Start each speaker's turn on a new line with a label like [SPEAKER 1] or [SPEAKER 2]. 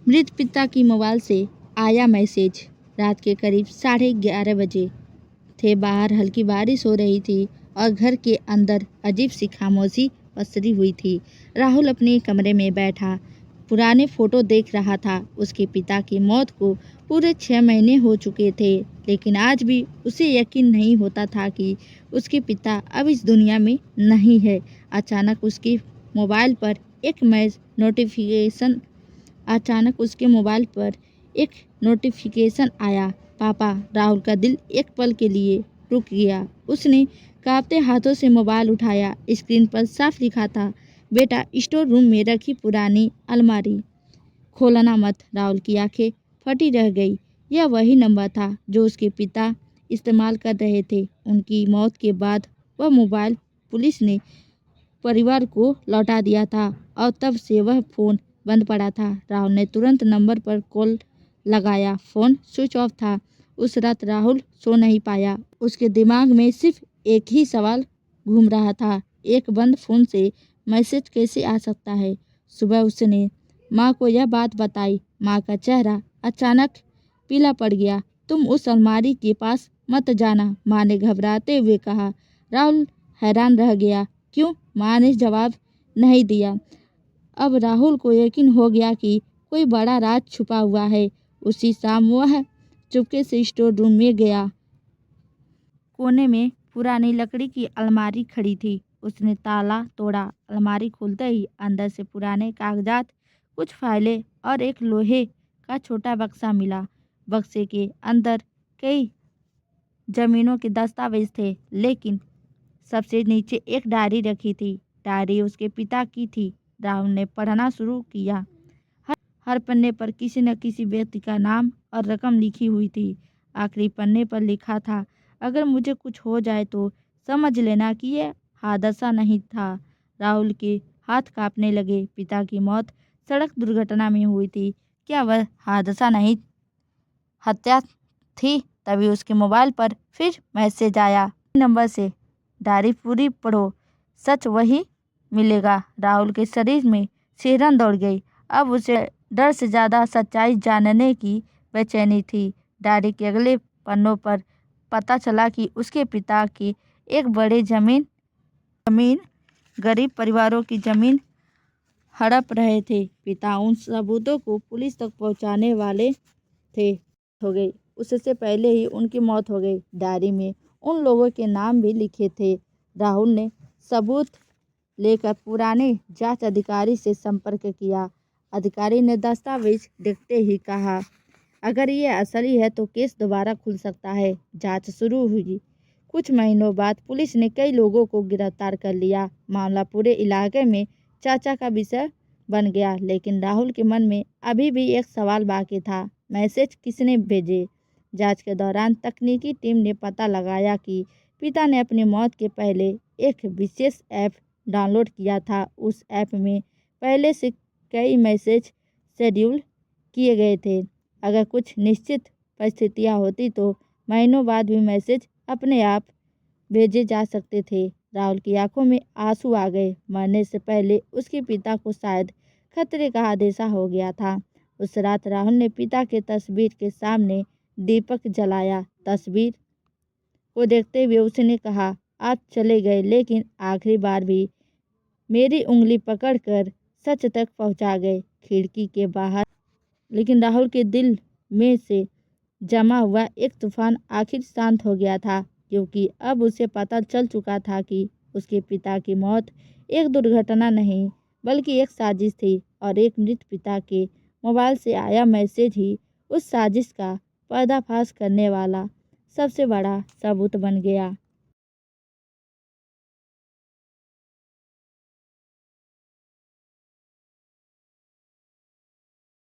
[SPEAKER 1] मृत पिता की मोबाइल से आया मैसेज। रात के करीब 11:30 बजे थे। बाहर हल्की बारिश हो रही थी और घर के अंदर अजीब सी खामोशी पसरी हुई थी। राहुल अपने कमरे में बैठा पुराने फोटो देख रहा था। उसके पिता की मौत को पूरे 6 महीने हो चुके थे, लेकिन आज भी उसे यकीन नहीं होता था कि उसके पिता अब इस दुनिया में नहीं है। अचानक उसके मोबाइल पर एक नोटिफिकेशन आया। पापा। राहुल का दिल एक पल के लिए रुक गया। उसने कांपते हाथों से मोबाइल उठाया। स्क्रीन पर साफ लिखा था, बेटा, स्टोर रूम में रखी पुरानी अलमारी खोलना मत। राहुल की आंखें फटी रह गई। यह वही नंबर था जो उसके पिता इस्तेमाल कर रहे थे। उनकी मौत के बाद वह मोबाइल पुलिस ने परिवार को लौटा दिया था और तब से वह फ़ोन बंद पड़ा था। राहुल ने तुरंत नंबर पर कॉल लगाया। फ़ोन स्विच ऑफ था। उस रात राहुल सो नहीं पाया। उसके दिमाग में सिर्फ एक ही सवाल घूम रहा था, एक बंद फ़ोन से मैसेज कैसे आ सकता है। सुबह उसने माँ को यह बात बताई। माँ का चेहरा अचानक पीला पड़ गया। तुम उस अलमारी के पास मत जाना, माँ ने घबराते हुए कहा। राहुल हैरान रह गया। क्यों? माँ ने जवाब नहीं दिया। अब राहुल को यकीन हो गया कि कोई बड़ा राज छुपा हुआ है। उसी शाम वह चुपके से स्टोर रूम में गया। कोने में पुरानी लकड़ी की अलमारी खड़ी थी। उसने ताला तोड़ा। अलमारी खुलते ही अंदर से पुराने कागजात, कुछ फाइलें और एक लोहे का छोटा बक्सा मिला। बक्से के अंदर कई जमीनों के दस्तावेज थे, लेकिन सबसे नीचे एक डायरी रखी थी। डायरी उसके पिता की थी। राहुल ने पढ़ना शुरू किया। हर पन्ने पर किसी न किसी व्यक्ति का नाम और रकम लिखी हुई थी। आखिरी पन्ने पर लिखा था, अगर मुझे कुछ हो जाए तो समझ लेना कि यह हादसा नहीं था। राहुल के हाथ कांपने लगे। पिता की मौत सड़क दुर्घटना में हुई थी। क्या वह हादसा नहीं, हत्या थी? तभी उसके मोबाइल पर फिर मैसेज आया, नंबर से डायरी पूरी पढ़ो, सच वही मिलेगा। राहुल के शरीर में सिहरन दौड़ गई। अब उसे डर से ज़्यादा सच्चाई जानने की बेचैनी थी। डायरी के अगले पन्नों पर पता चला कि उसके पिता की एक बड़े जमीन गरीब परिवारों की जमीन हड़प रहे थे। पिता उन सबूतों को पुलिस तक पहुंचाने वाले थे। हो गई उससे पहले ही उनकी मौत हो गई। डायरी में उन लोगों के नाम भी लिखे थे। राहुल ने सबूत लेकर पुराने जांच अधिकारी से संपर्क किया। अधिकारी ने दस्तावेज देखते ही कहा, अगर ये असली है तो केस दोबारा खुल सकता है। जांच शुरू हुई। कुछ महीनों बाद पुलिस ने कई लोगों को गिरफ्तार कर लिया। मामला पूरे इलाके में चर्चा का विषय बन गया, लेकिन राहुल के मन में अभी भी एक सवाल बाकी था, मैसेज किसने भेजे? जांच के दौरान तकनीकी टीम ने पता लगाया कि पिता ने अपनी मौत के पहले एक विशेष ऐप डाउनलोड किया था। उस ऐप में पहले से कई मैसेज शेड्यूल किए गए थे। अगर कुछ निश्चित परिस्थितियां होती तो महीनों बाद भी मैसेज अपने आप भेजे जा सकते थे। राहुल की आंखों में आंसू आ गए। मरने से पहले उसके पिता को शायद खतरे का आदेशा हो गया था। उस रात राहुल ने पिता के तस्वीर के सामने दीपक जलाया। तस्वीर को देखते हुए उसने कहा, आप चले गए, लेकिन आखिरी बार भी मेरी उंगली पकड़कर सच तक पहुंचा गए। खिड़की के बाहर लेकिन राहुल के दिल में से जमा हुआ एक तूफान आखिर शांत हो गया था, क्योंकि अब उसे पता चल चुका था कि उसके पिता की मौत एक दुर्घटना नहीं बल्कि एक साजिश थी, और एक मृत पिता के मोबाइल से आया मैसेज ही उस साजिश का पर्दाफाश करने वाला सबसे बड़ा सबूत बन गया।